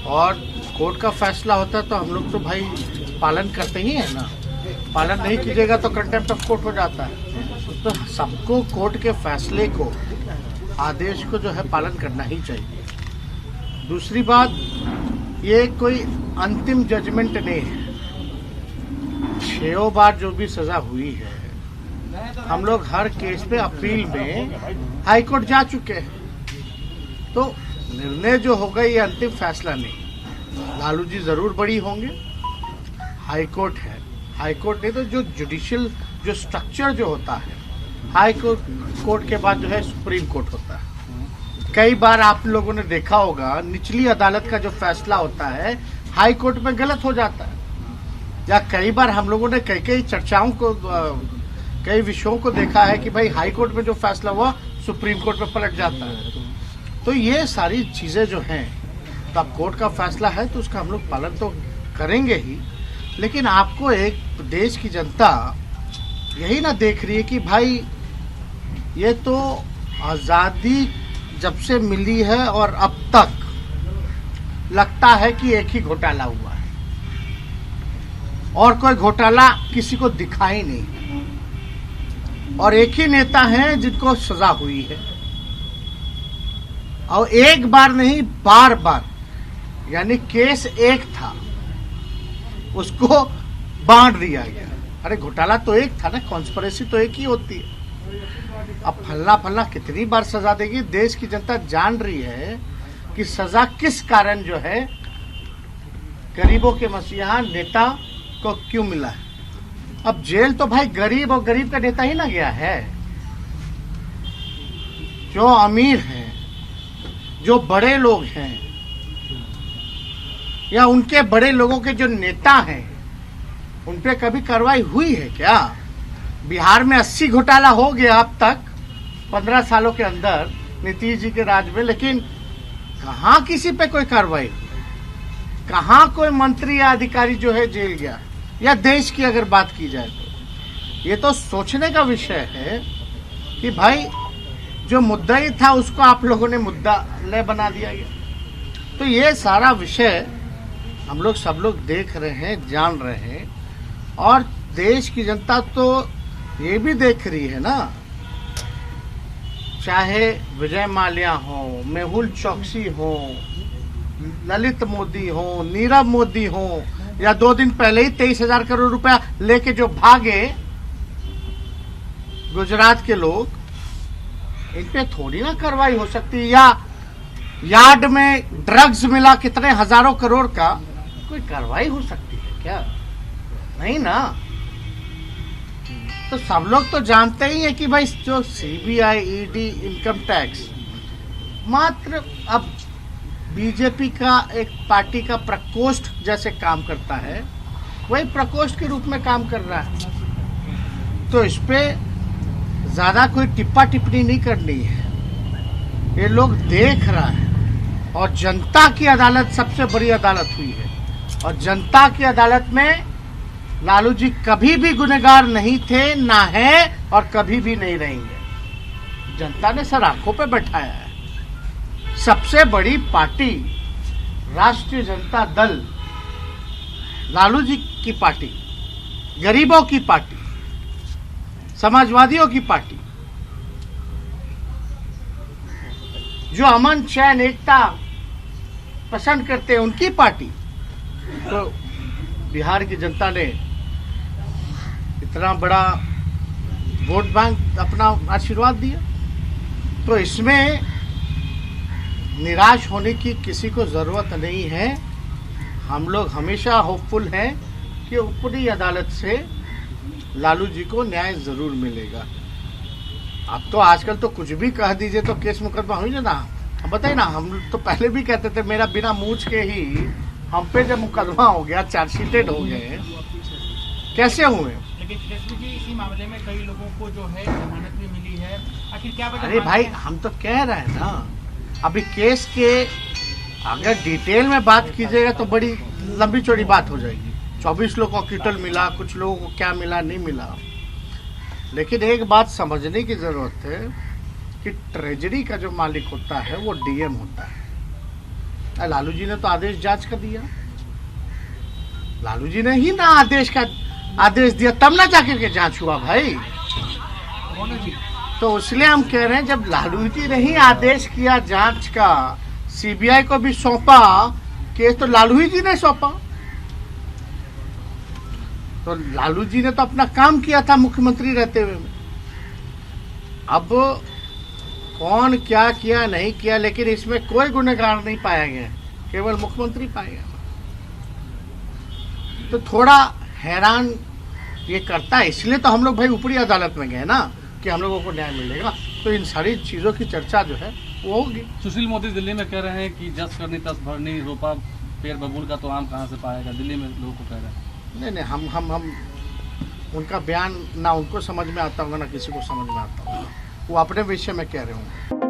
और कोर्ट का फैसला होता है तो हम लोग तो भाई पालन करते ही है ना। पालन नहीं कीजिएगा तो कंटेम्प्ट ऑफ कोर्ट हो जाता है। तो सबको कोर्ट के फैसले को, आदेश को जो है पालन करना ही चाहिए। दूसरी बात, ये कोई अंतिम जजमेंट नहीं है। 6 बार जो भी सजा हुई है, हम लोग हर केस पे अपील में हाई कोर्ट जा चुके हैं। तो निर्णय जो होगा ये अंतिम फैसला नहीं। लालू जी जरूर बड़ी होंगे, हाई कोर्ट है। हाई कोर्ट नहीं तो जो जुडिशियल जो स्ट्रक्चर जो होता है, हाई कोर्ट के बाद जो है सुप्रीम कोर्ट होता है। कई बार आप लोगों ने देखा होगा निचली अदालत का जो फैसला होता है हाई कोर्ट में गलत हो जाता है। या कई बार हम लोगों ने कई चर्चाओं को, कई विषयों को देखा है कि भाई हाई कोर्ट में जो फैसला हुआ सुप्रीम कोर्ट में पलट जाता है। तो ये सारी चीजें जो हैं, तो अब कोर्ट का फैसला है तो उसका हम लोग पालन तो करेंगे ही। लेकिन आपको एक देश की जनता यही ना देख रही है कि भाई ये तो आजादी जब से मिली है और अब तक लगता है कि एक ही घोटाला हुआ है और कोई घोटाला किसी को दिखाई नहीं, और एक ही नेता हैं जिनको सजा हुई है, और एक बार नहीं बार बार। यानी केस एक था, उसको बांट दिया गया। अरे घोटाला तो एक था ना, कॉन्स्पिरेसी तो एक ही होती है। अब फल्ला कितनी बार सजा देगी? देश की जनता जान रही है कि सजा किस कारण जो है गरीबों के मसीहा नेता को क्यों मिला है। अब जेल तो भाई गरीब और गरीब का नेता ही ना गया है। जो अमीर हैं, जो बड़े लोग हैं, या उनके बड़े लोगों के जो नेता हैं, उन पे कभी कार्रवाई हुई है क्या? बिहार में 80 घोटाला हो गया अब तक 15 सालों के अंदर नीतीश जी के राज में, लेकिन कहां किसी पे कोई कार्रवाई हुई? कहां कोई मंत्री या अधिकारी जो है जेल गया? या देश की अगर बात की जाए तो ये तो सोचने का विषय है कि भाई जो मुद्दा ही था उसको आप लोगों ने मुद्दा ले बना दिया गया। तो ये सारा विषय हम लोग सब लोग देख रहे हैं, जान रहे हैं, और देश की जनता तो ये भी देख रही है ना। चाहे विजय माल्या हो, मेहुल चौकसी हो, ललित मोदी हो, नीरव मोदी हो, या 2 दिन पहले ही 23,000 करोड़ रुपया लेके जो भागे गुजरात के लोग, इन पे थोड़ी ना कार्रवाई हो सकती है। या यार्ड में ड्रग्स मिला कितने हजारों करोड़ का, कोई कार्रवाई हो सकती है क्या? नहीं ना। तो सब लोग तो जानते ही है कि भाई जो सीबीआई, ईडी, इनकम टैक्स मात्र अब बीजेपी का एक पार्टी का प्रकोष्ठ जैसे काम करता है, वही प्रकोष्ठ के रूप में काम कर रहा है। तो इस पे ज्यादा कोई टिप्पा टिप्पणी नहीं करनी है। ये लोग देख रहा है, और जनता की अदालत सबसे बड़ी अदालत हुई है, और जनता की अदालत में लालू जी कभी भी गुनहगार नहीं थे, ना है, और कभी भी नहीं रहेंगे। जनता ने सर आंखों पे बैठाया है। सबसे बड़ी पार्टी राष्ट्रीय जनता दल, लालू जी की पार्टी, गरीबों की पार्टी, समाजवादियों की पार्टी, जो अमन चैन एकता पसंद करते हैं, उनकी पार्टी। तो बिहार की जनता ने इतना बड़ा वोट बैंक अपना आशीर्वाद दिया, तो इसमें निराश होने की किसी को जरूरत नहीं है। हम लोग हमेशा होपफुल हैं कि ऊपरी अदालत से लालू जी को न्याय जरूर मिलेगा। अब तो आजकल तो कुछ भी कह दीजिए तो केस मुकदमा हो जाना। अब बताइए ना, हम तो पहले भी कहते थे, मेरा बिना मूछ के ही हम पे जब मुकदमा हो गया, चार्जशीटेड हो गए, कैसे हुए? लेकिन जी इसी मामले में कई लोगों को जो है जमानत भी मिली है, आखिर क्या वजह? अरे भाई हम तो कह रहे हैं ना, अभी केस के अगर डिटेल में बात कीजिएगा तो बड़ी लंबी चौड़ी बात हो जाएगी। 24 लोगों को क्विटल मिला, कुछ लोगों को क्या मिला नहीं मिला। लेकिन एक बात समझने की जरूरत है कि ट्रेजरी का जो मालिक होता है वो डीएम होता है, लालू जी ने तो आदेश जांच का दिया, लालू जी ने ही ना आदेश दिया, तब ना जाकर के जांच हुआ भाई। तो इसलिए हम कह रहे हैं जब लालू जी ने ही आदेश किया जांच का, सीबीआई को भी सौंपा केस, तो लालू जी ने सौंपा, तो लालू जी ने तो अपना काम किया था मुख्यमंत्री रहते हुए। अब कौन क्या किया नहीं किया, लेकिन इसमें कोई गुनहगार नहीं पाया गया, केवल मुख्यमंत्री पाया गया। तो थोड़ा हैरान ये करता है, इसलिए तो हम लोग भाई ऊपरी अदालत में गए ना कि हम लोगों को न्याय मिलेगा। तो इन सारी चीजों की चर्चा जो है वो होगी। सुशील मोदी दिल्ली में कह रहे हैं कि जस करनी तस भरनी, रोपा पेड़ बबूल का तो आम कहाँ से पाएगा, दिल्ली में लोगों को कह रहे हैं। नहीं, हम उनका बयान ना उनको समझ में आता होगा ना किसी को समझ में आता होगा, वो अपने विषय में कह रहे होंगे।